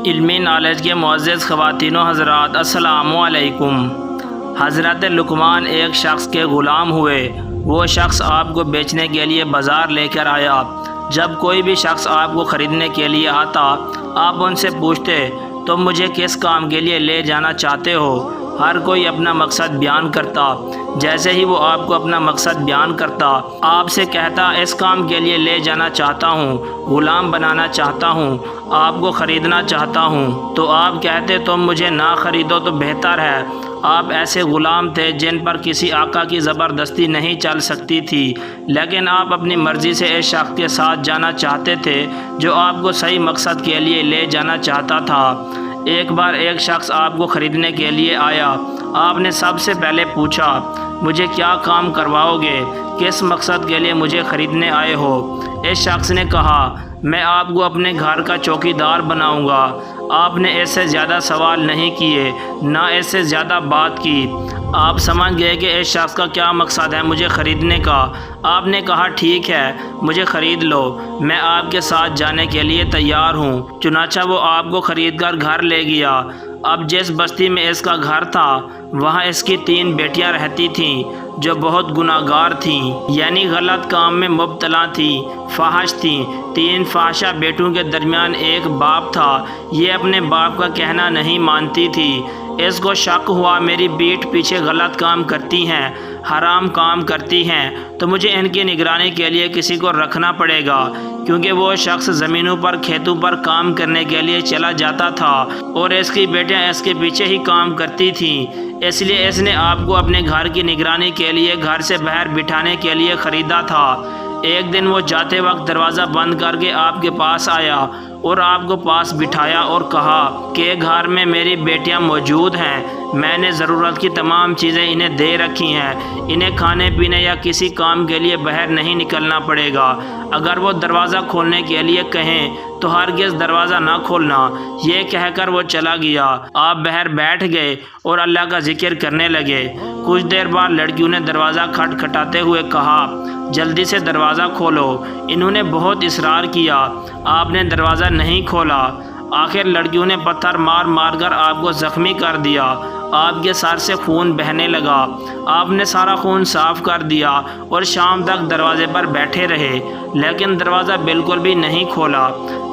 علمی نالج کے معزز خواتین و حضرات، السلام علیکم۔ حضرت لقمان ایک شخص کے غلام ہوئے۔ وہ شخص آپ کو بیچنے کے لیے بازار لے کر آیا۔ جب کوئی بھی شخص آپ کو خریدنے کے لیے آتا، آپ ان سے پوچھتے تم مجھے کس کام کے لیے لے جانا چاہتے ہو؟ ہر کوئی اپنا مقصد بیان کرتا۔ جیسے ہی وہ آپ کو اپنا مقصد بیان کرتا، آپ سے کہتا اس کام کے لیے لے جانا چاہتا ہوں، غلام بنانا چاہتا ہوں، آپ کو خریدنا چاہتا ہوں۔ تو آپ کہتے تم مجھے نہ خریدو تو بہتر ہے۔ آپ ایسے غلام تھے جن پر کسی آقا کی زبردستی نہیں چل سکتی تھی، لیکن آپ اپنی مرضی سے اس شخص کے ساتھ جانا چاہتے تھے جو آپ کو صحیح مقصد کے لیے لے جانا چاہتا تھا۔ ایک بار ایک شخص آپ کو خریدنے کے لیے آیا۔ آپ نے سب سے پہلے پوچھا مجھے کیا کام کرواؤ گے؟ کس مقصد کے لیے مجھے خریدنے آئے ہو؟ اس شخص نے کہا میں آپ کو اپنے گھر کا چوکیدار بناؤں گا۔ آپ نے اس سے زیادہ سوال نہیں کیے، نہ اس سے زیادہ بات کی۔ آپ سمجھ گئے کہ اس شخص کا کیا مقصد ہے مجھے خریدنے کا۔ آپ نے کہا ٹھیک ہے، مجھے خرید لو، میں آپ کے ساتھ جانے کے لیے تیار ہوں۔ چنانچہ وہ آپ کو خرید کر گھر لے گیا۔ اب جس بستی میں اس کا گھر تھا، وہاں اس کی 3 بیٹیاں رہتی تھیں جو بہت گناہ گار تھیں، یعنی غلط کام میں مبتلا تھیں، فاحش تھیں۔ 3 فاحشہ بیٹوں کے درمیان ایک باپ تھا۔ یہ اپنے باپ کا کہنا نہیں مانتی تھی۔ اس کو شک ہوا میری بیٹ پیچھے غلط کام کرتی ہیں، حرام کام کرتی ہیں، تو مجھے ان کی نگرانی کے لیے کسی کو رکھنا پڑے گا، کیونکہ وہ شخص زمینوں پر کھیتوں پر کام کرنے کے لیے چلا جاتا تھا اور اس کی بیٹیاں اس کے پیچھے ہی کام کرتی تھیں۔ اس لیے اس نے آپ کو اپنے گھر کی نگرانی کے لیے گھر سے باہر بٹھانے کے لیے خریدا تھا۔ ایک دن وہ جاتے وقت دروازہ بند کر کے آپ کے پاس آیا اور آپ کو پاس بٹھایا اور کہا کہ گھر میں میری بیٹیاں موجود ہیں، میں نے ضرورت کی تمام چیزیں انہیں دے رکھی ہیں، انہیں کھانے پینے یا کسی کام کے لیے باہر نہیں نکلنا پڑے گا۔ اگر وہ دروازہ کھولنے کے لیے کہیں تو ہرگز دروازہ نہ کھولنا۔ یہ کہہ کر وہ چلا گیا۔ آپ باہر بیٹھ گئے اور اللہ کا ذکر کرنے لگے۔ کچھ دیر بعد لڑکیوں نے دروازہ کھٹکھٹاتے ہوئے کہا جلدی سے دروازہ کھولو۔ انہوں نے بہت اصرار کیا۔ آپ نے دروازہ نہیں کھولا۔ آخر لڑکیوں نے پتھر مار مار کر آپ کو زخمی کر دیا۔ آپ کے سر سے خون بہنے لگا۔ آپ نے سارا خون صاف کر دیا اور شام تک دروازے پر بیٹھے رہے، لیکن دروازہ بالکل بھی نہیں کھولا۔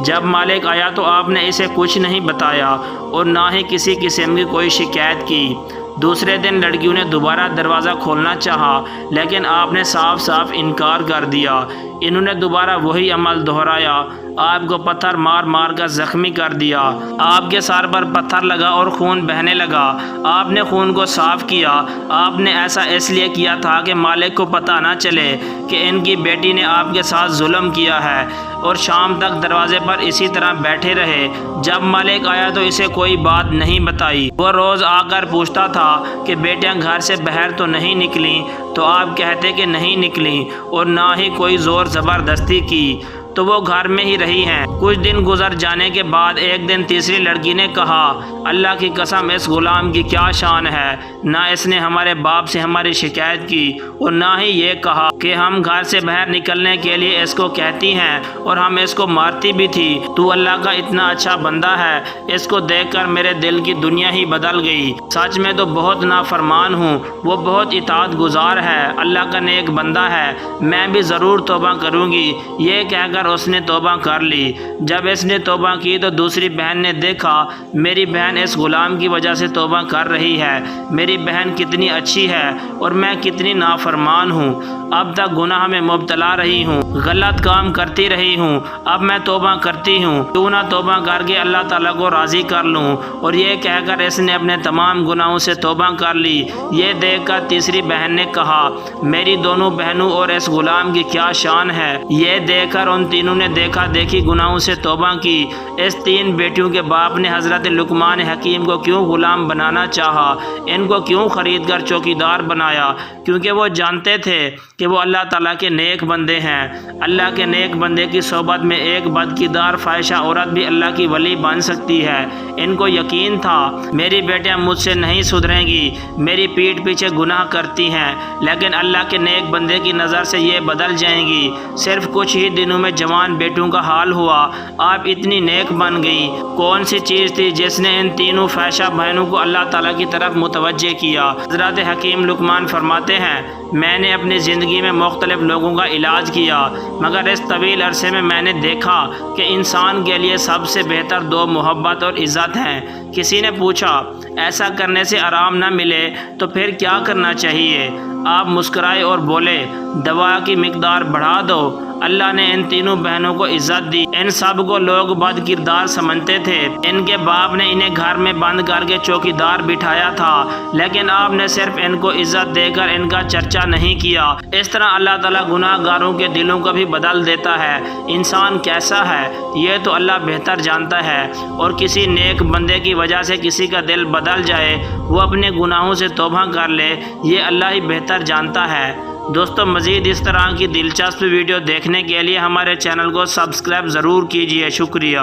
جب مالک آیا تو آپ نے اسے کچھ نہیں بتایا اور نہ ہی کسی قسم کی کوئی شکایت کی۔ دوسرے دن لڑکیوں نے دوبارہ دروازہ کھولنا چاہا، لیکن آپ نے صاف صاف انکار کر دیا۔ انہوں نے دوبارہ وہی عمل دہرایا، آپ کو پتھر مار مار کر زخمی کر دیا۔ آپ کے سر پر پتھر لگا اور خون بہنے لگا۔ آپ نے خون کو صاف کیا۔ آپ نے ایسا اس لیے کیا تھا کہ مالک کو پتہ نہ چلے کہ ان کی بیٹی نے آپ کے ساتھ ظلم کیا ہے، اور شام تک دروازے پر اسی طرح بیٹھے رہے۔ جب مالک آیا تو اسے کوئی بات نہیں بتائی۔ وہ روز آ کر پوچھتا تھا کہ بیٹیاں گھر سے باہر تو نہیں نکلیں، تو آپ کہتے کہ نہیں نکلیں، اور نہ ہی کوئی زور زبردستی کی، تو وہ گھر میں ہی رہی ہیں۔ کچھ دن گزر جانے کے بعد ایک دن تیسری لڑکی نے کہا اللہ کی قسم اس غلام کی کیا شان ہے، نہ اس نے ہمارے باپ سے ہماری شکایت کی اور نہ ہی یہ کہا کہ ہم گھر سے باہر نکلنے کے لیے اس کو کہتی ہیں اور ہم اس کو مارتی بھی تھی۔ تو اللہ کا اتنا اچھا بندہ ہے، اس کو دیکھ کر میرے دل کی دنیا ہی بدل گئی۔ سچ میں تو بہت نافرمان ہوں، وہ بہت اطاعت گزار ہے، اللہ کا نیک بندہ ہے، میں بھی ضرور توبہ کروں گی۔ یہ کہہ کر اس نے توبہ کر لی۔ جب اس نے توبہ کی تو دوسری بہن نے دیکھا میری بہن اس غلام کی وجہ سے توبہ کر رہی ہے، میری بہن کتنی اچھی ہے اور میں کتنی نافرمان ہوں، اب تک گناہ میں مبتلا رہی ہوں، غلط کام کرتی رہی ہوں، اب میں توبہ کرتی ہوں، کیوں نہ توبہ کر کے اللہ تعالیٰ کو راضی کر لوں۔ اور یہ کہہ کر اس نے اپنے تمام گناہوں سے توبہ کر لی۔ یہ دیکھ کر تیسری بہن نے کہا میری دونوں بہنوں اور اس غلام کی کیا شان ہے۔ یہ دیکھ کر ان تینوں نے دیکھا دیکھی گناہوں سے توبہ کی۔ اس 3 بیٹیوں کے باپ نے حضرت لقمان حکیم کو کیوں غلام بنانا چاہا، ان کو کیوں خرید کر چوکیدار بنایا؟ کیونکہ وہ جانتے تھے کہ وہ اللہ تعالیٰ کے نیک بندے ہیں۔ اللہ کے نیک بندے کی صحبت میں ایک بدکردار فاحشہ عورت بھی اللہ کی ولی بن سکتی ہے۔ ان کو یقین تھا میری بیٹیاں مجھ سے نہیں سدھریں گی، میری پیٹھ پیچھے گناہ کرتی ہیں، لیکن اللہ کے نیک بندے کی نظر سے یہ بدل جائیں گی۔ صرف کچھ ہی دنوں میں جوان بیٹوں کا حال ہوا، آپ اتنی نیک بن گئی۔ کون سی چیز تھی جس نے ان تینوں فاحشہ بہنوں کو اللہ تعالیٰ کی طرف متوجہ کیا؟ حضرت حکیم لقمان فرماتے ہیں، میں نے اپنی زندگی میں مختلف لوگوں کا علاج کیا، مگر اس طویل عرصے میں میں نے دیکھا کہ انسان کے لیے سب سے بہتر دو محبت اور عزت ہیں۔ کسی نے پوچھا، ایسا کرنے سے آرام نہ ملے تو پھر کیا کرنا چاہیے؟ آپ مسکرائے اور بولے، دوا کی مقدار بڑھا دو۔ اللہ نے ان تینوں بہنوں کو عزت دی۔ ان سب کو لوگ بد کردار سمجھتے تھے، ان کے باپ نے انہیں گھر میں بند کر کے چوکیدار بٹھایا تھا، لیکن آپ نے صرف ان کو عزت دے کر ان کا چرچا نہیں کیا۔ اس طرح اللہ تعالیٰ گناہ گاروں کے دلوں کو بھی بدل دیتا ہے۔ انسان کیسا ہے یہ تو اللہ بہتر جانتا ہے، اور کسی نیک بندے کی وجہ سے کسی کا دل بدل جائے، وہ اپنے گناہوں سے توبہ کر لے، یہ اللہ ہی بہتر جانتا ہے۔ دوستو، مزید اس طرح کی دلچسپ ویڈیو دیکھنے کے لیے ہمارے چینل کو سبسکرائب ضرور کیجیے۔ شکریہ۔